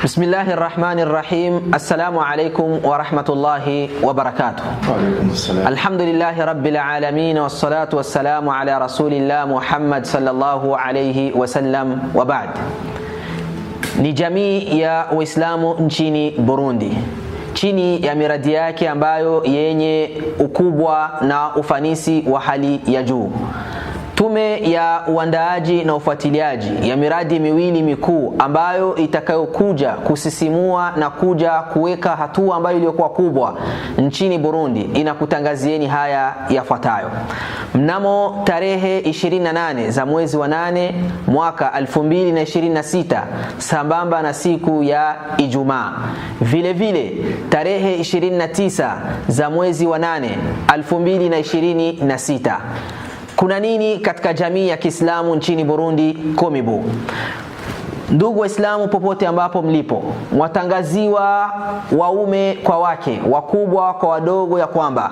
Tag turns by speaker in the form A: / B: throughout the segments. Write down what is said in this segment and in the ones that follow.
A: Bismillahir Rahmanir Rahim. Assalamu alaikum wa rahmatullahi wa barakatuh.
B: Wa alaikum assalam.
A: Alhamdulillahi rabbil alamin wassalatu wassalamu ala rasulillah Muhammad sallallahu alayhi wasallam wa ba'd. Ni jamii ya Uislamu nchini Burundi chini ya miradi yake ambayo yenye ukubwa na ufanisi wa hali ya juu. Tume ya uandaaji na ufuatiliaji ya miradi miwili mikuu ambayo itakayokuja kusisimua na kuja kuweka hatua ambayo iliyokuwa kubwa nchini Burundi inakutangazieni haya yafuatayo. Mnamo tarehe 28 za mwezi wa 8 mwaka 2026 sambamba na siku ya Ijumaa, vile vile tarehe 29 za mwezi wa 8 2026 kuna nini katika jamii ya Kiislamu nchini Burundi Komibu? Ndugu Waislamu popote ambapo mlipo, mwatangaziwa waume kwa wake, wakubwa kwa wadogo, ya kwamba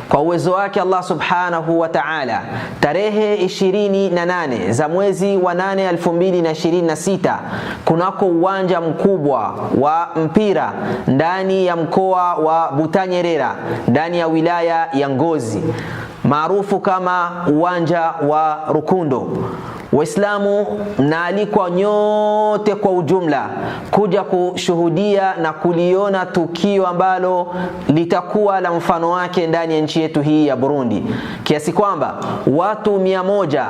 A: kwa uwezo wake Allah subhanahu wa ta'ala tarehe 28 za mwezi wa 8 2026 kunako uwanja mkubwa wa mpira ndani ya mkoa wa Butanyerera ndani ya wilaya ya Ngozi maarufu kama uwanja wa Rukundo, Waislamu mnaalikwa nyote kwa ujumla kuja kushuhudia na kuliona tukio ambalo litakuwa la mfano wake ndani ya nchi yetu hii ya Burundi, kiasi kwamba watu 100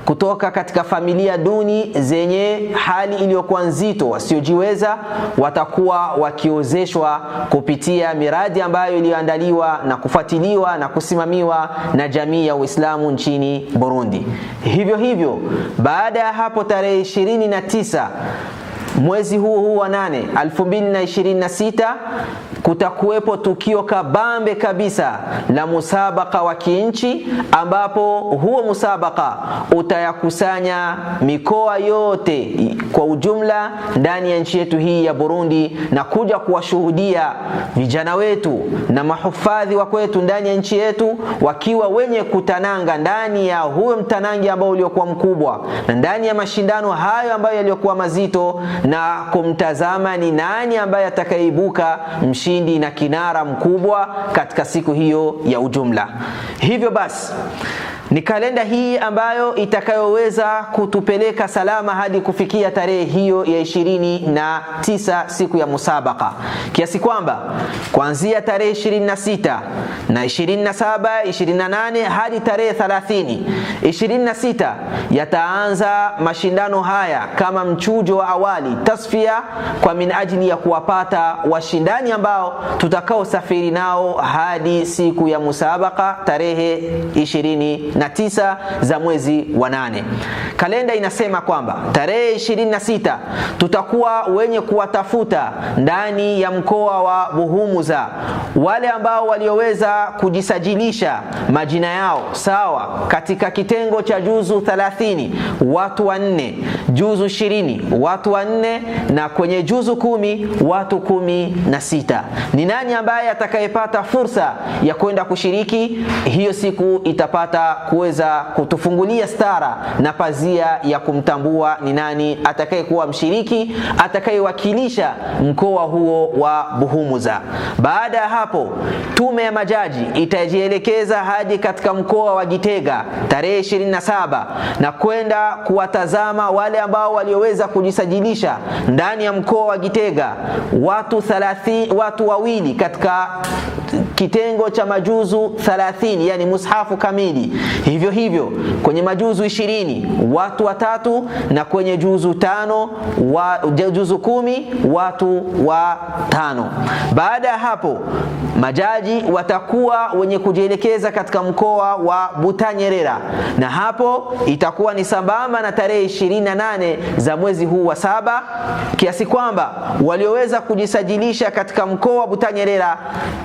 A: kutoka katika familia duni zenye hali iliyokuwa nzito wasiojiweza watakuwa wakiozeshwa kupitia miradi ambayo iliyoandaliwa na kufuatiliwa na kusimamiwa na jamii ya Uislamu nchini Burundi. Hivyo baada ya hapo tarehe 29 mwezi huu wa 8 2026 kutakuwepo tukio kabambe kabisa la musabaka wa kinchi, ambapo huo musabaka utayakusanya mikoa yote kwa ujumla ndani ya nchi yetu hii ya Burundi na kuja kuwashuhudia vijana wetu na mahufadhi wa kwetu ndani ya nchi yetu wakiwa wenye kutananga ndani ya huo mtanangi ambao uliokuwa mkubwa na ndani ya mashindano hayo ambayo yaliokuwa mazito, na kumtazama ni nani ambaye atakayeibuka mshindi na kinara mkubwa katika siku hiyo ya ujumla. Hivyo basi ni kalenda hii ambayo itakayoweza kutupeleka salama hadi kufikia tarehe hiyo ya 29 siku ya musabaka, kiasi kwamba kuanzia tarehe 26 na 27, 28 hadi tarehe 30, 26 yataanza mashindano haya kama mchujo wa awali, tasfia, kwa minajili ya kuwapata washindani ambao tutakao safiri nao hadi siku ya musabaka tarehe 29 za mwezi wa 8. Kalenda inasema kwamba tarehe 26 tutakuwa wenye kuwatafuta ndani ya mkoa wa Buhumuza wale ambao walioweza kujisajilisha majina yao sawa katika kitengo cha juzu 30 watu 4, juzu 20 watu 4, na kwenye juzu 10 watu 16. Ni nani ambaye atakayepata fursa ya kwenda kushiriki hiyo siku itapata kuweza kutufungulia stara na pazia ya kumtambua ni nani atakayekuwa mshiriki atakayewakilisha mkoa huo wa Buhumuza. Baada ya hapo tume ya majaji itajielekeza hadi katika mkoa wa Gitega tarehe 27 na kwenda kuwatazama wale ambao walioweza kujisajilisha ndani ya mkoa wa Gitega watu wawili katika kitengo cha majuzu 30, yani mushafu kamili. Hivyo kwenye majuzu 20 watu 3, na kwenye juzu 5 juzu 10 watu 5. Baada ya hapo majaji watakuwa wenye kujielekeza katika mkoa wa Butanyerera, na hapo itakuwa ni sambamba na tarehe 28 za mwezi huu wa 7, kiasi kwamba walioweza kujisajilisha katika mkoa wa Butanyerera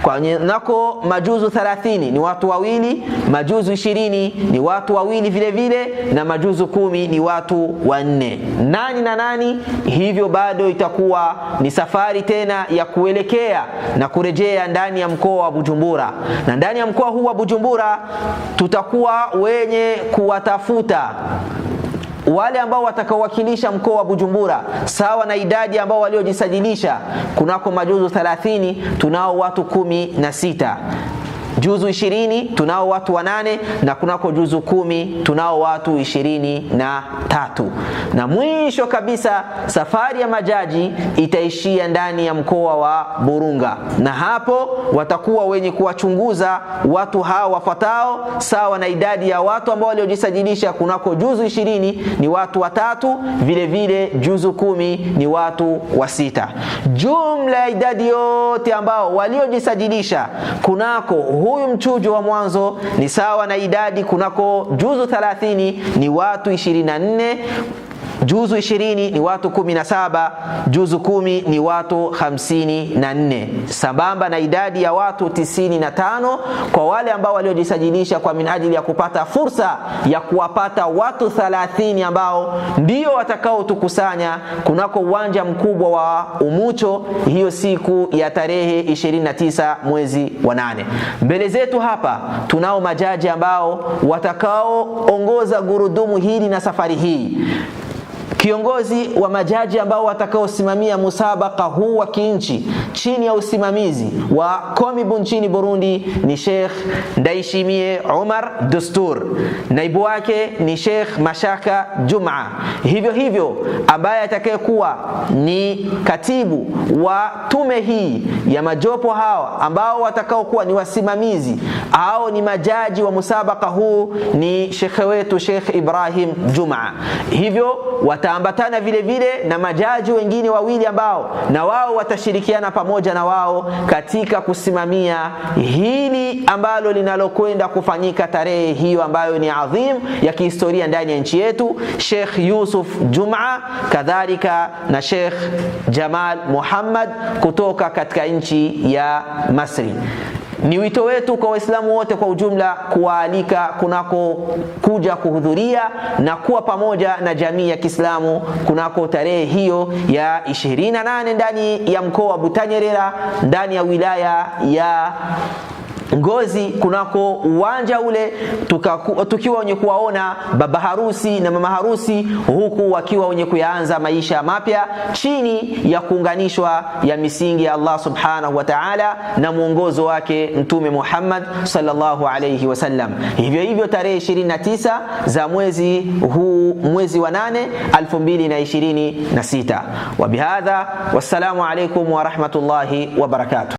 A: kwa nako majuzu 30 ni watu wawili, majuzu 20 ni watu wawili vile vile, na majuzu 10 ni watu 4. Nani na nani? Hivyo bado itakuwa ni safari tena ya kuelekea na kurejea ndani ya mkoa wa Bujumbura, na ndani ya mkoa huu wa Bujumbura tutakuwa wenye kuwatafuta wale ambao watakaowakilisha mkoa wa Bujumbura sawa na idadi ambao waliojisajilisha kunako majuzu 30 tunao watu 16, juzu 20 tunao watu 8, na kunako juzu 10 tunao watu 23. Na mwisho kabisa safari ya majaji itaishia ndani ya mkoa wa Burunga, na hapo watakuwa wenye kuwachunguza watu hawa wafuatao sawa na idadi ya watu ambao waliojisajilisha kunako juzu 20 ni watu 3, vile vile juzu 10 ni watu 6. Jumla ya idadi yote ambao waliojisajilisha kunako huyu mchujo wa mwanzo ni sawa na idadi kunako juzu 30 ni watu 24, juzu 20 ni watu 17, juzu 10 ni watu 54, sambamba na idadi ya watu 95 kwa wale ambao waliojisajilisha kwa minajili ya kupata fursa ya kuwapata watu 30 ambao ndio watakao tukusanya kunako uwanja mkubwa wa Umucho hiyo siku ya tarehe 29 mwezi wa 8. Mbele zetu hapa tunao majaji ambao watakao ongoza gurudumu hili na safari hii. Kiongozi wa majaji ambao watakaosimamia musabaka huu wa kinchi chini ya usimamizi wa Komibu nchini Burundi ni Sheikh Ndayishimiye Omar Dustur, naibu wake ni Sheikh Mashaka Juma. Hivyo hivyo ambaye atakayekuwa ni katibu wa tume hii ya majopo hawa ambao watakaokuwa ni wasimamizi au ni majaji wa musabaka huu ni Sheikh wetu Sheikh Ibrahim Juma. Hivyo wataambatana vile vile na majaji wengine wawili ambao na wao watashirikiana pamoja na wao katika kusimamia hili ambalo linalokwenda kufanyika tarehe hiyo ambayo ni adhim ya kihistoria ndani ya nchi yetu, Sheikh Yusuf Juma kadhalika na Sheikh Jamal Muhammad kutoka katika nchi ya Misri. Ni wito wetu kwa Waislamu wote kwa ujumla kuwaalika kunako kuja kuhudhuria na kuwa pamoja na jamii ya Kiislamu kunako tarehe hiyo ya 28 ndani ya mkoa wa Butanyerera ndani ya wilaya ya Ngozi kunako uwanja ule, tukiwa wenye kuwaona baba harusi na mama harusi huku wakiwa wenye kuyaanza maisha mapya chini ya kuunganishwa ya misingi ya Allah subhanahu wa ta'ala na mwongozo wake Mtume Muhammad sallallahu alayhi wasallam. Hivyo hivyo tarehe 29 za mwezi huu, mwezi wa 8 2026. Wa bihadha wassalamu alaykum wa rahmatullahi wa barakatuh.